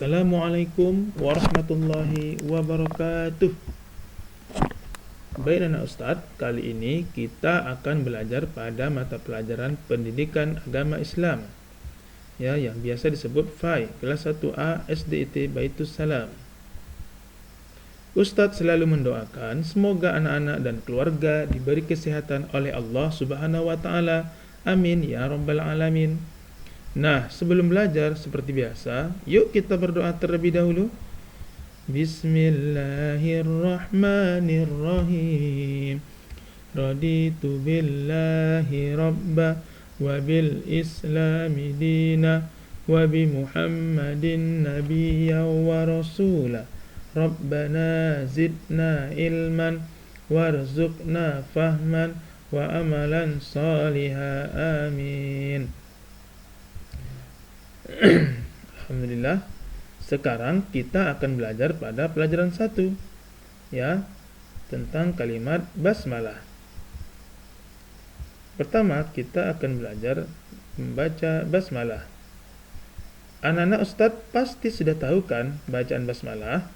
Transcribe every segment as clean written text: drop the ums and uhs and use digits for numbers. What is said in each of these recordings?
Assalamualaikum warahmatullahi wabarakatuh. Baik anak Ustadz, kali ini kita akan belajar pada mata pelajaran pendidikan agama Islam, ya, yang biasa disebut FAI, kelas 1A SDIT Baitus Salam. Ustadz selalu mendoakan semoga anak-anak dan keluarga diberi kesehatan oleh Allah Subhanahu wa taala. Amin ya rabbal alamin. Nah, sebelum belajar seperti biasa, yuk kita berdoa terlebih dahulu. Bismillahirrahmanirrahim. Raditu billahi rabba wa bil islami dina wa bi Muhammadin nabiyya wa rasula. Rabbana zidna ilman warzuqna fahman wa amalan saliha. Amin. Alhamdulillah. Sekarang kita akan belajar pada pelajaran 1, ya, tentang kalimat basmalah. Pertama, kita akan belajar membaca basmalah. Anak-anak Ustadz pasti sudah tahu kan bacaan basmalah?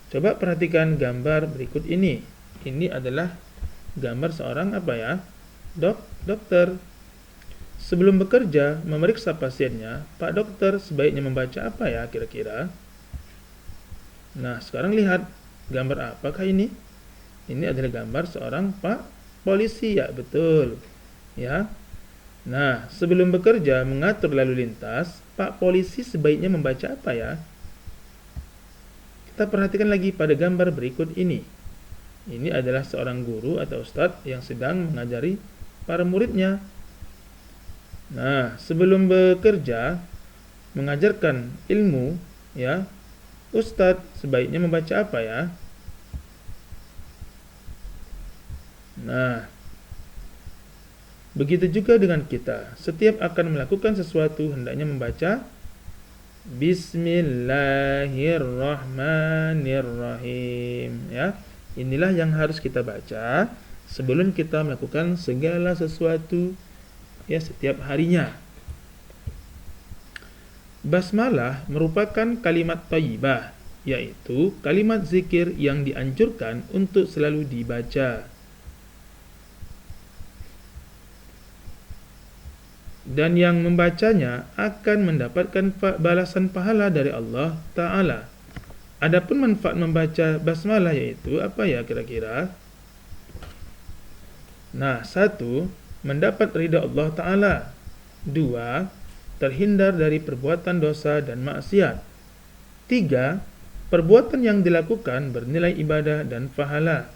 Coba perhatikan gambar berikut ini. Ini adalah gambar seorang apa ya? Dokter. Sebelum bekerja, memeriksa pasiennya, Pak Dokter sebaiknya membaca apa ya kira-kira? Nah, sekarang lihat gambar apakah ini? Ini adalah gambar seorang Pak Polisi, ya betul. Ya. Nah, sebelum bekerja mengatur lalu lintas, Pak Polisi sebaiknya membaca apa ya? Kita perhatikan lagi pada gambar berikut ini. Ini adalah seorang guru atau ustadz yang sedang mengajari para muridnya. Nah, sebelum bekerja mengajarkan ilmu, ya, ustadz sebaiknya membaca apa ya? Nah, begitu juga dengan kita. Setiap akan melakukan sesuatu hendaknya membaca Bismillahirrahmanirrahim, ya. Inilah yang harus kita baca sebelum kita melakukan segala sesuatu, ya, setiap harinya. Basmalah merupakan kalimat thayyibah, yaitu kalimat zikir yang dianjurkan untuk selalu dibaca. Dan yang membacanya akan mendapatkan balasan pahala dari Allah Ta'ala. Adapun manfaat membaca basmalah yaitu apa ya kira-kira? Nah, 1, mendapat ridha Allah Ta'ala. 2, terhindar dari perbuatan dosa dan maksiat. 3, perbuatan yang dilakukan bernilai ibadah dan pahala.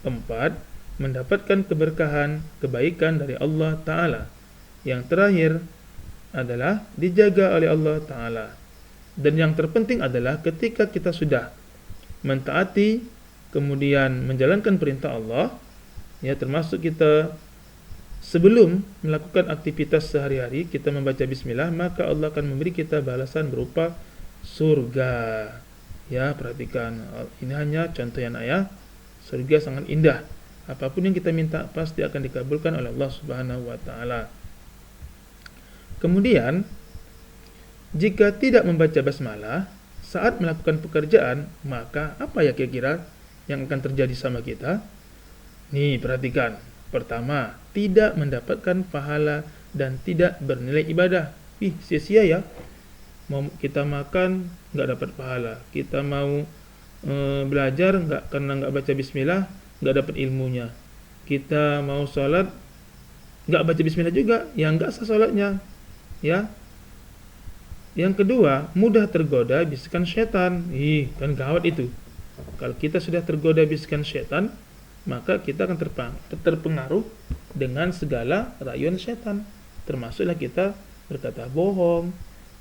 4, mendapatkan keberkahan, kebaikan dari Allah Ta'ala. Yang terakhir adalah dijaga oleh Allah Ta'ala. Dan yang terpenting adalah ketika kita sudah mentaati, kemudian menjalankan perintah Allah, ya, termasuk kita sebelum melakukan aktivitas sehari-hari kita membaca bismillah, maka Allah akan memberi kita balasan berupa surga. Ya, perhatikan, ini hanya contoh yang ayah. Surga sangat indah. Apapun yang kita minta pasti akan dikabulkan oleh Allah Subhanahu wa taala. Kemudian, jika tidak membaca basmalah saat melakukan pekerjaan, maka apa ya kira-kira yang akan terjadi sama kita? Nih, perhatikan. Pertama, tidak mendapatkan pahala dan tidak bernilai ibadah. Sia-sia ya. Mau kita makan nggak dapat pahala. Kita mau belajar karena nggak baca bismillah nggak dapat ilmunya. Kita mau sholat nggak baca bismillah juga, ya nggak sah sholatnya. Ya. Yang kedua, mudah tergoda bisikan setan. Kan gawat itu. Kalau kita sudah tergoda bisikan setan, maka kita akan terpengaruh dengan segala rayuan setan. Termasuklah kita berkata bohong,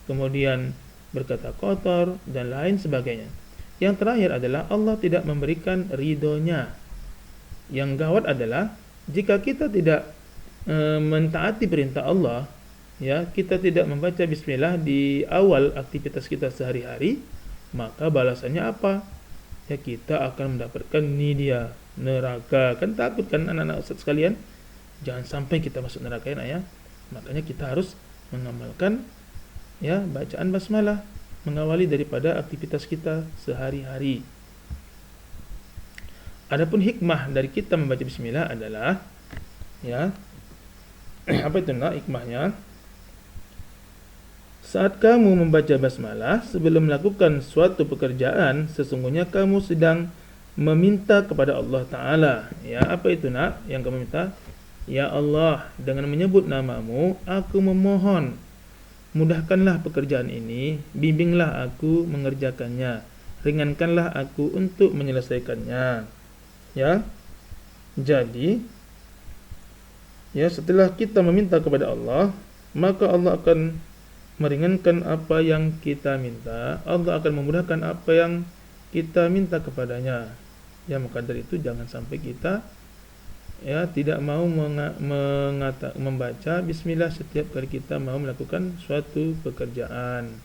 kemudian berkata kotor, dan lain sebagainya. Yang terakhir adalah Allah tidak memberikan ridhonya. Yang gawat adalah jika kita tidak mentaati perintah Allah, ya, kita tidak membaca bismillah di awal aktivitas kita sehari-hari, maka balasannya apa? Ya, kita akan mendapatkan dia neraka. Kan takut kan anak-anak Ustaz sekalian? Jangan sampai kita masuk neraka ya. Makanya kita harus mengamalkan ya bacaan basmalah mengawali daripada aktivitas kita sehari-hari. Adapun hikmah dari kita membaca bismillah adalah ya apa itu hikmahnya? Saat kamu membaca basmalah sebelum melakukan suatu pekerjaan, sesungguhnya kamu sedang meminta kepada Allah Ta'ala. Ya, apa itu yang kamu minta? Ya Allah, dengan menyebut namamu, aku memohon, mudahkanlah pekerjaan ini, bimbinglah aku mengerjakannya, ringankanlah aku untuk menyelesaikannya. Ya, jadi ya setelah kita meminta kepada Allah, maka Allah akan meringankan apa yang kita minta. Allah akan memudahkan apa yang kita minta kepadanya. Ya, maka dari itu jangan sampai kita ya tidak mau membaca bismillah setiap kali kita mau melakukan suatu pekerjaan.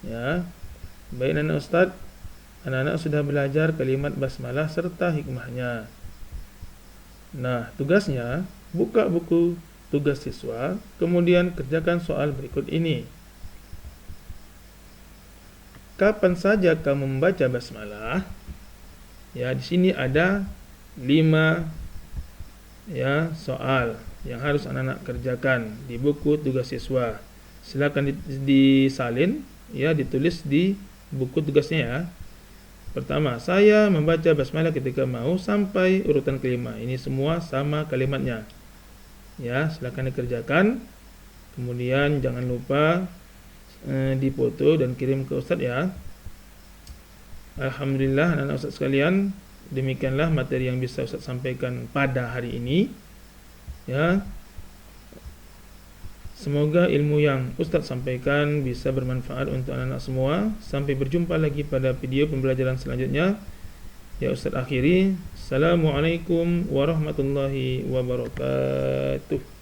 Ya, baik anak Ustaz, anak-anak sudah belajar kalimat basmalah serta hikmahnya. Nah, tugasnya buka buku tugas siswa, kemudian kerjakan soal berikut ini. Kapan saja kamu membaca basmalah? Ya, di sini ada 5 ya soal yang harus anak-anak kerjakan di buku tugas siswa. Silakan disalin ya, ditulis di buku tugasnya ya. Pertama, saya membaca basmalah ketika mau sampai urutan kelima. Ini semua sama kalimatnya. Ya, silakan dikerjakan. Kemudian jangan lupa dipoto dan kirim ke Ustaz ya. Alhamdulillah anak-anak Ustaz sekalian, demikianlah materi yang bisa Ustaz sampaikan pada hari ini. Ya. Semoga ilmu yang Ustaz sampaikan bisa bermanfaat untuk anak-anak semua. Sampai berjumpa lagi pada video pembelajaran selanjutnya. Ya, Ustaz akhiri. Assalamualaikum warahmatullahi wabarakatuh.